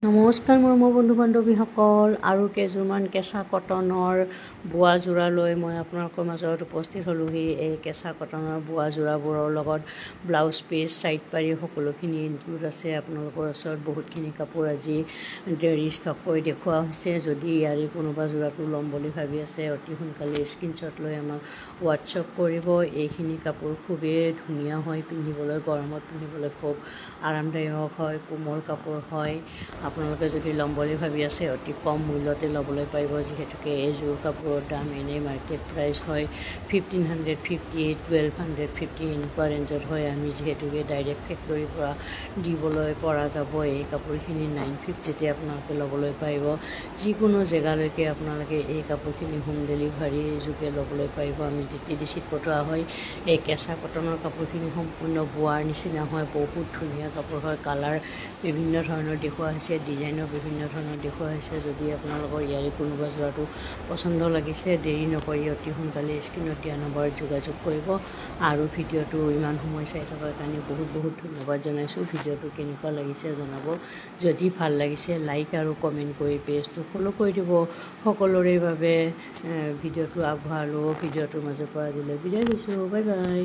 নমস্কাৰ মোৰ বন্ধু বান্ধৱীসকল, আৰু কেইযোৰমান কেঁচা কটনৰ বোৱা যোৰা লৈ মই আপোনালোকৰ মাজত উপস্থিত হ'লোহি। এই কেঁচা কটনৰ বোৱা যোৰাবোৰৰ লগত ব্লাউজ পিচ, ছাইড পাৰি সকলোখিনি ইনক্লুড আছে। আপোনালোকৰ ওচৰত বহুতখিনি কাপোৰ আজি ৰিষ্টক কৰি দেখুওৱা হৈছে। যদি ইয়াৰে কোনোবা যোৰাটো ল'ম বুলি ভাবি আছে, অতি সোনকালে স্ক্ৰীনশ্বট লৈ আমাক হোৱাটছআপ কৰিব। এইখিনি কাপোৰ খুবেই ধুনীয়া হয় পিন্ধিবলৈ, গৰমত পিন্ধিবলৈ খুব আৰামদায়ক হয়, কোমল কাপোৰ হয়। আপোনালোকে যদি ল'ম বুলি ভাবি আছে, অতি কম মূল্যতে ল'বলৈ পাৰিব, যিহেতুকে এইযোৰ কাপোৰৰ দাম এনেই মাৰ্কেট প্ৰাইচ হয় 1550, 1250 এনেকুৱা ৰেঞ্জত হয়। আমি যিহেতুকে ডাইৰেক্ট ফেক্টৰীৰ পৰা দিবলৈ পৰা যাব, এই কাপোৰখিনি 950তে আপোনালোকে ল'বলৈ পাৰিব। যিকোনো জেগালৈকে আপোনালোকে এই কাপোৰখিনি হোম ডেলিভাৰী যোগে ল'বলৈ পাৰিব। আমি DTDCত পঠোৱা হয়। এই কেঁচা কটনৰ কাপোৰখিনি সম্পূৰ্ণ বোৱাৰ নিচিনা হয়, বহুত ধুনীয়া কাপোৰ হয়। কালাৰ বিভিন্ন ধৰণৰ দেখুওৱা হৈছে, ডিজাইনো বিভিন্ন ধৰণৰ দেখুওৱা হৈছে। যদি আপোনালোকৰ ইয়াৰে কোনোবা যোৰাটো পচন্দ লাগিছে, দেৰি নকৰি অতি সোনকালে স্ক্ৰীণত দিয়া নম্বৰত যোগাযোগ কৰিব। আৰু ভিডিঅ'টো ইমান সময় চাই থকাৰ কাৰণে বহুত ধন্যবাদ জনাইছোঁ। ভিডিঅ'টো কেনেকুৱা লাগিছে জনাব। যদি ভাল লাগিছে লাইক আৰু কমেণ্ট কৰি পেজটো ফ'ল' কৰি দিব। সকলোৰে বাবে ভিডিঅ'টো আগবঢ়ালোঁ। ভিডিঅ'টোৰ মাজৰ পৰা আজিলৈ বিদায় লৈছোঁ। Bye bye.